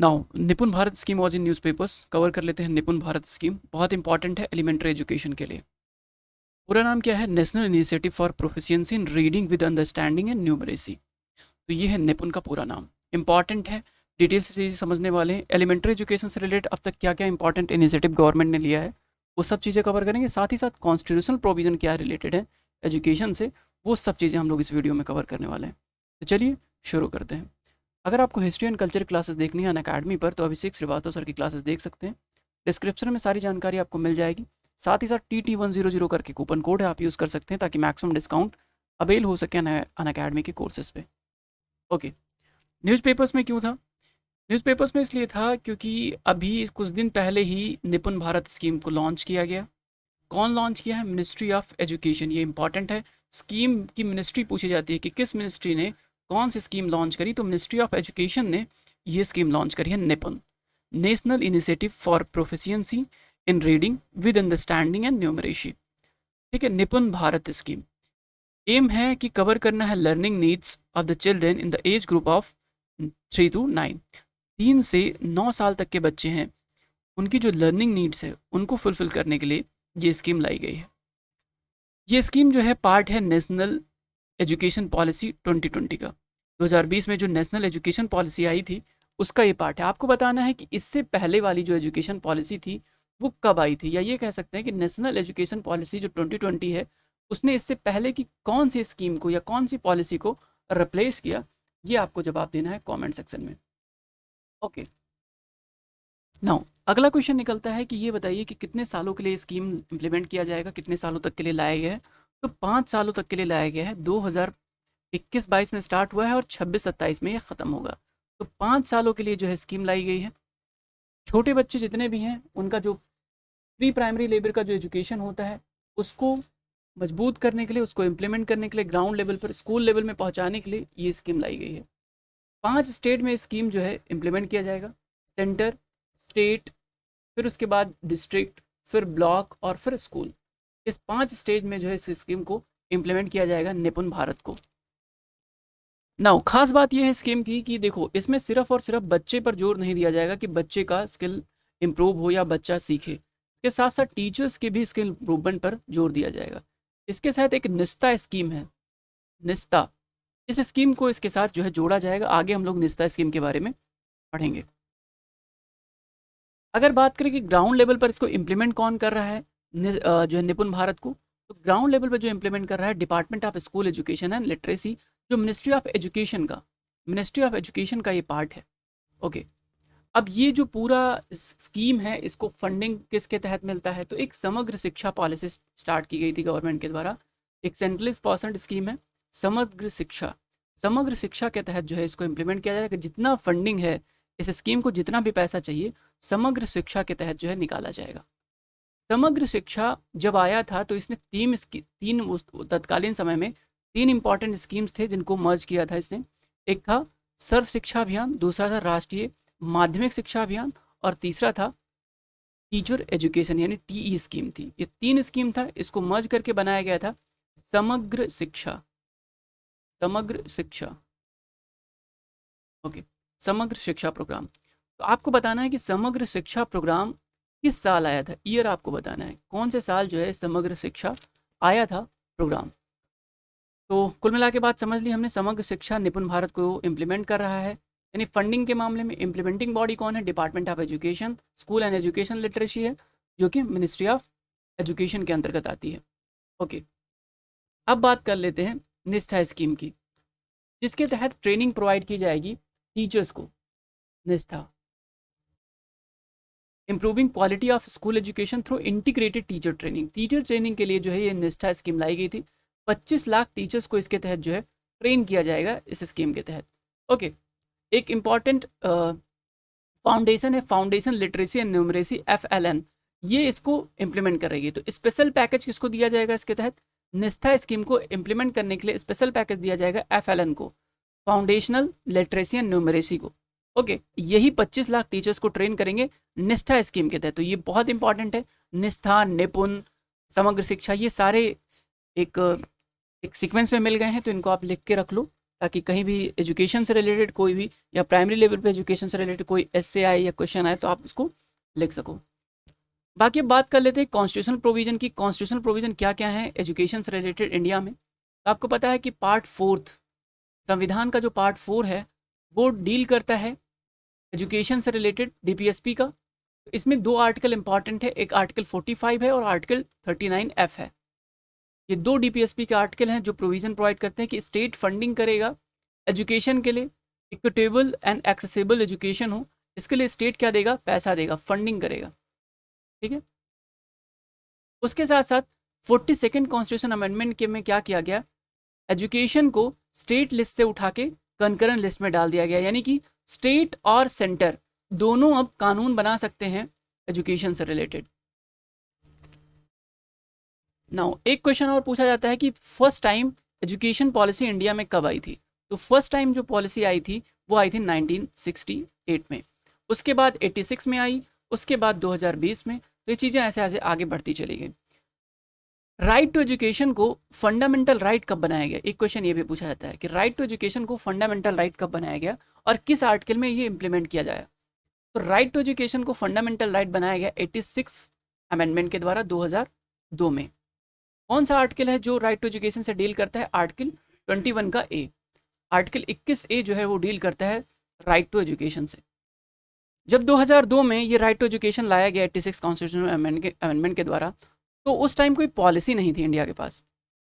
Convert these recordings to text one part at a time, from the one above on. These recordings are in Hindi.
नाउ निपुण Bharat scheme was in newspapers. Cover कर लेते हैं निपुण भारत स्कीम, बहुत इंपॉर्टेंट है एलिमेंट्री एजुकेशन के लिए। पूरा नाम क्या है? National initiative for proficiency in reading with understanding and numeracy. तो ये है निपुण का पूरा नाम, इंपॉर्टेंट है, डिटेल से चीज़ें समझने वाले हैं। एलिमेंट्री एजुकेशन से रिलेटेड अब तक क्या क्या इंपॉर्टेंट इनिशिएटिव गवर्नमेंट ने लिया है वो सब चीज़ें कवर करेंगे, साथ ही साथ कॉन्स्टिट्यूशनल प्रोविजन क्या रिलेटेड है एजुकेशन से, वो सब चीज़ें हम लोग इस वीडियो में कवर करने वाले हैं। तो चलिए शुरू करते हैं। अगर आपको हिस्ट्री एंड कल्चर क्लासेस देखनी है अनअकैडमी पर तो अभिषेक श्रीवास्तव सर की क्लासेस देख सकते हैं। डिस्क्रिप्शन में सारी जानकारी आपको मिल जाएगी। साथ ही साथ TT100 करके कूपन कोड है, आप यूज़ कर सकते हैं ताकि मैक्सिमम डिस्काउंट अवेल हो सके अनअकैडमी के कोर्सेज पे। ओके, न्यूज़पेपर्स में क्यों था? न्यूज़पेपर्स में इसलिए था क्योंकि अभी कुछ दिन पहले ही निपुण भारत स्कीम को लॉन्च किया गया। कौन लॉन्च किया है? Ministry of education. ये इंपॉर्टेंट है, स्कीम की मिनिस्ट्री पूछी जाती है कि किस मिनिस्ट्री ने कौन सी स्कीम लॉन्च करी, तो मिनिस्ट्री ऑफ एजुकेशन ने ये स्कीम लॉन्च करी है, निपुण, national initiative for proficiency in reading with understanding and numeracy. ठीक है, निपुण भारत स्कीम एम है कि कवर करना है learning needs of the children in the age group of 3 to 9। 3 से 9 साल तक के बच्चे हैं, उनकी जो लर्निंग नीड्स है उनको फुलफिल करने के लिए ये स्कीम लाई गई है। ये स्कीम जो है पार्ट है नेशनल एजुकेशन पॉलिसी 2020 का। 2020 में जो नेशनल एजुकेशन पॉलिसी आई थी उसका ये पार्ट है। आपको बताना है कि इससे पहले वाली जो एजुकेशन पॉलिसी थी वो कब आई थी, या ये कह सकते हैं कि नेशनल एजुकेशन पॉलिसी जो 2020 है उसने इससे पहले की कौन सी स्कीम को या कौन सी पॉलिसी को रिप्लेस किया। ये आपको जवाब देना है कमेंट सेक्शन में। ओके, नाउ अगला क्वेश्चन निकलता है कि ये बताइए कि कितने सालों के लिए स्कीम इम्प्लीमेंट किया जाएगा, कितने सालों तक के लिए लाया गया है। तो 5 सालों तक के लिए लाया गया है। 2021-22 में स्टार्ट हुआ है और 26-27 में ये ख़त्म होगा। तो 5 सालों के लिए जो है स्कीम लाई गई है। छोटे बच्चे जितने भी हैं उनका जो प्री प्राइमरी लेवल का जो एजुकेशन होता है उसको मजबूत करने के लिए, उसको इम्प्लीमेंट करने के लिए, ग्राउंड लेवल पर स्कूल लेवल में पहुंचाने के लिए ये स्कीम लाई गई है। 5 स्टेट में स्कीम जो है इम्प्लीमेंट किया जाएगा, सेंटर, स्टेट, फिर उसके बाद डिस्ट्रिक्ट, फिर ब्लॉक और फिर स्कूल। इस 5 स्टेज में जो है इस स्कीम को इम्प्लीमेंट किया जाएगा निपुण भारत को। नाउ खास बात यह है स्कीम की कि देखो इसमें सिर्फ और सिर्फ बच्चे पर जोर नहीं दिया जाएगा कि बच्चे का स्किल इम्प्रूव हो या बच्चा सीखे, इसके साथ साथ टीचर्स के भी स्किल इम्प्रूवमेंट पर जोर दिया जाएगा। इसके साथ एक निस्ता स्कीम है, निस्ता, इस स्कीम को इसके साथ जो है जोड़ा जाएगा। आगे हम लोग निस्ता स्कीम के बारे में पढ़ेंगे। अगर बात करें कि ग्राउंड लेवल पर इसको इम्प्लीमेंट कौन कर रहा है जो है निपुण भारत को, तो ग्राउंड लेवल पर जो इम्प्लीमेंट कर रहा है department of school education and literacy, जो मिनिस्ट्री ऑफ एजुकेशन का ये पार्ट है। ओके, अब ये जो पूरा स्कीम है इसको फंडिंग किसके तहत मिलता है? तो एक समग्र शिक्षा पॉलिसी स्टार्ट की गई थी गवर्नमेंट के द्वारा, एक सेंट्रली स्पॉन्सर्ड स्कीम है समग्र शिक्षा। समग्र शिक्षा के तहत जो है इसको इम्प्लीमेंट किया जाएगा। जितना फंडिंग है इस स्कीम को, जितना भी पैसा चाहिए समग्र शिक्षा के तहत जो है निकाला जाएगा। समग्र शिक्षा जब आया था तो इसने तत्कालीन समय में 3 इंपॉर्टेंट स्कीम्स थे जिनको मर्ज किया था इसने। एक था सर्व शिक्षा अभियान, दूसरा था राष्ट्रीय माध्यमिक शिक्षा अभियान और तीसरा था टीचर एजुकेशन यानी TE स्कीम थी। ये 3 स्कीम था, इसको मर्ज करके बनाया गया था समग्र शिक्षा। समग्र शिक्षा, ओके, समग्र शिक्षा प्रोग्राम। तो आपको बताना है कि समग्र शिक्षा प्रोग्राम किस साल आया था, ईयर आपको बताना है कौन से साल जो है समग्र शिक्षा आया था प्रोग्राम। तो कुल मिला के बात समझ ली हमने, समग्र शिक्षा निपुण भारत को इम्प्लीमेंट कर रहा है। यानी फंडिंग के मामले में इम्प्लीमेंटिंग बॉडी कौन है? Department of education, school and education literacy है, जो कि मिनिस्ट्री ऑफ एजुकेशन के अंतर्गत आती है। ओके, अब बात कर लेते हैं निष्ठा स्कीम की, जिसके तहत ट्रेनिंग प्रोवाइड की जाएगी टीचर्स को। निष्ठा, improving quality of school education through integrated teacher training. Teacher training के लिए जो है ये निष्ठा स्कीम लाई गई थी। 25 लाख टीचर्स को इसके तहत जो है ट्रेन किया जाएगा इस स्कीम के तहत। ओके, एक इम्पॉर्टेंट फाउंडेशन है foundation literacy and numeracy, FLN, ये इसको इम्प्लीमेंट कर रही है। तो स्पेशल पैकेज किसको दिया जाएगा इसके तहत? निष्ठा स्कीम को इम्प्लीमेंट करने के लिए स्पेशल पैकेज दिया जाएगा FLN को, फाउंडेशनल लिटरेसी एंड न्यूमरेसी को। ओके, यही 25 लाख टीचर्स को ट्रेन करेंगे निष्ठा स्कीम के तहत। तो ये बहुत इंपॉर्टेंट है। निष्ठा, निपुण, समग्र शिक्षा, ये सारे एक सीक्वेंस में मिल गए हैं, तो इनको आप लिख के रख लो ताकि कहीं भी एजुकेशन से रिलेटेड कोई भी या प्राइमरी लेवल पे एजुकेशन से रिलेटेड कोई एस्से आए या क्वेश्चन आए तो आप उसको लिख सको। बाकी अब बात कर लेते हैं कॉन्स्टिट्यूशनल प्रोविजन की। कॉन्स्टिट्यूशनल प्रोविजन क्या क्या है एजुकेशन से रिलेटेड इंडिया में। तो आपको पता है कि पार्ट 4 संविधान का जो पार्ट 4 है वो डील करता है एजुकेशन से रिलेटेड डीपीएसपी का। इसमें दो आर्टिकल इंपॉर्टेंट है, एक आर्टिकल 45 है और आर्टिकल 39F है। ये दो डीपीएसपी के आर्टिकल हैं जो प्रोविजन प्रोवाइड करते हैं कि स्टेट फंडिंग करेगा एजुकेशन के लिए, इक्विटेबल एंड एक्सेसिबल एजुकेशन हो, इसके लिए स्टेट क्या देगा, पैसा देगा, फंडिंग करेगा। ठीक है। उसके साथ साथ 42nd कॉन्स्टिट्यूशन अमेंडमेंट के में क्या किया गया, एजुकेशन को स्टेट लिस्ट से उठा के कंकरेंट लिस्ट में डाल दिया गया, यानी कि स्टेट और सेंटर दोनों अब कानून बना सकते हैं एजुकेशन से रिलेटेड। नाउ एक क्वेश्चन और पूछा जाता है कि first time education policy India में कब आई थी। तो फर्स्ट टाइम जो पॉलिसी आई थी वो आई थी 1968 में, उसके बाद 86 में आई, उसके बाद 2020 में। तो ये चीज़ें ऐसे ऐसे आगे बढ़ती चली गई। राइट टू एजुकेशन को फंडामेंटल राइट कब बनाया गया, एक क्वेश्चन ये भी पूछा जाता है कि राइट टू एजुकेशन को फंडामेंटल राइट कब बनाया गया और किस आर्टिकल में ये इंप्लीमेंट किया जाए। तो राइट टू एजुकेशन को फंडामेंटल राइट बनाया गया 86 अमेंडमेंट के द्वारा 2002 में। कौन सा आर्टिकल है जो राइट टू एजुकेशन से डील करता है, आर्टिकल 21 का ए। आर्टिकल 21A जो है वो डील करता है राइट टू एजुकेशन से। जब 2002 में ये राइट टू एजुकेशन लाया गया 86 कॉन्स्टिट्यूशनल अमेंडमेंट के द्वारा, तो उस टाइम कोई पॉलिसी नहीं थी इंडिया के पास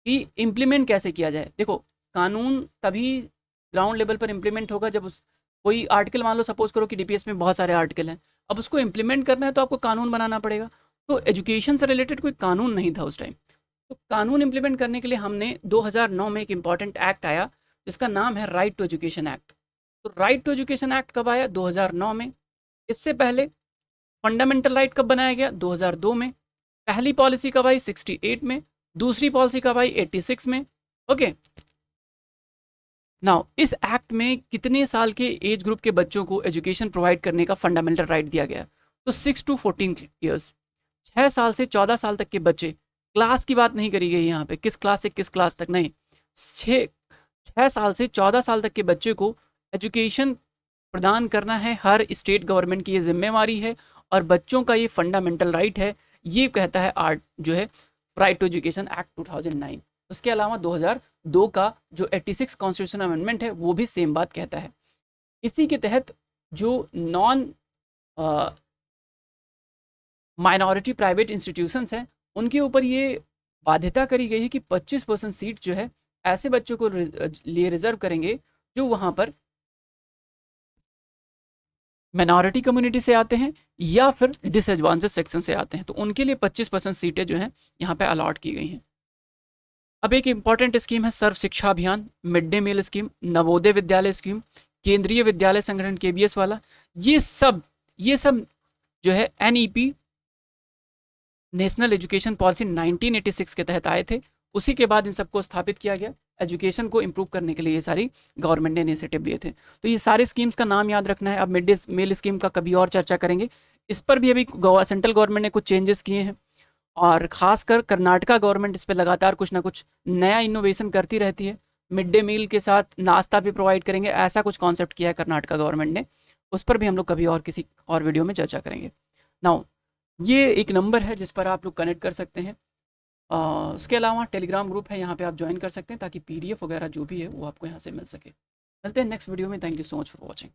कि इम्प्लीमेंट कैसे किया जाए। देखो कानून तभी ग्राउंड लेवल पर इम्प्लीमेंट होगा जब उस कोई आर्टिकल, मान लो सपोज करो कि डीपीएस में बहुत सारे आर्टिकल हैं, अब उसको इम्प्लीमेंट करना है तो आपको कानून बनाना पड़ेगा। तो एजुकेशन से रिलेटेड कोई कानून नहीं था उस टाइम। तो कानून इम्प्लीमेंट करने के लिए हमने 2009 में एक इम्पॉर्टेंट एक्ट आया जिसका नाम है राइट टू एजुकेशन एक्ट। तो राइट टू एजुकेशन एक्ट कब आया, 2009 में। इससे पहले फंडामेंटल राइट कब बनाया गया, 2002 में। पहली पॉलिसी कब आई, 68 में। दूसरी पॉलिसी कब आई, 86 में। ओके। नाउ इस एक्ट में कितने साल के एज ग्रुप के बच्चों को एजुकेशन प्रोवाइड करने का फंडामेंटल राइट दिया गया, तो 6 to 14 ईयर्स, 6 साल से 14 साल तक के बच्चे। क्लास की बात नहीं करी गई यहाँ पे, किस क्लास से किस क्लास तक नहीं, 6 साल से 14 साल तक के बच्चे को एजुकेशन प्रदान करना है। हर स्टेट गवर्नमेंट की ये जिम्मेवारी है और बच्चों का ये फंडामेंटल राइट है, ये कहता है आर्ट जो है राइट टू एजुकेशन एक्ट 2009। उसके अलावा 2002 का जो 86 कॉन्स्टिट्यूशन अमेंडमेंट है वो भी सेम बात कहता है। इसी के तहत जो नॉन माइनॉरिटी प्राइवेट इंस्टीट्यूशंस हैं उनके ऊपर ये बाध्यता करी गई है कि 25% सीट जो है ऐसे बच्चों को लिए रिजर्व करेंगे जो वहाँ पर माइनॉरिटी कम्युनिटी से आते हैं या फिर डिसएडवांटेज सेक्शन से आते हैं। तो उनके लिए 25% सीटें जो हैं यहाँ पे अलॉट की गई हैं। अब एक इम्पॉर्टेंट स्कीम है Sarva Shiksha Abhiyan, mid day meal scheme, Navodaya Vidyalaya scheme, केंद्रीय विद्यालय संगठन KVS वाला। ये सब जो है NEP नेशनल एजुकेशन पॉलिसी 1986 के तहत आए थे। उसी के बाद इन सबको स्थापित किया गया। एजुकेशन को इम्प्रूव करने के लिए ये सारी गवर्नमेंट ने इनिशिएटिव लिए थे। तो ये सारे स्कीम्स का नाम याद रखना है। अब मिड डे मील स्कीम का कभी और चर्चा करेंगे। इस पर भी अभी सेंट्रल गवर्नमेंट ने कुछ चेंजेस किए हैं और खासकर कर्नाटका गवर्नमेंट इस पर लगातार कुछ ना कुछ नया इनोवेशन करती रहती है। मिड डे मील के साथ नाश्ता भी प्रोवाइड करेंगे, ऐसा कुछ कॉन्सेप्ट किया है कर्नाटका गवर्नमेंट ने। उस पर भी हम लोग कभी और किसी और वीडियो में चर्चा करेंगे। नाउ ये एक नंबर है जिस पर आप लोग कनेक्ट कर सकते हैं। उसके अलावा टेलीग्राम ग्रुप है, यहाँ पे आप ज्वाइन कर सकते हैं ताकि PDF वगैरह जो भी है वो आपको यहाँ से मिल सके। मिलते हैं नेक्स्ट वीडियो में। Thank you so much for watching.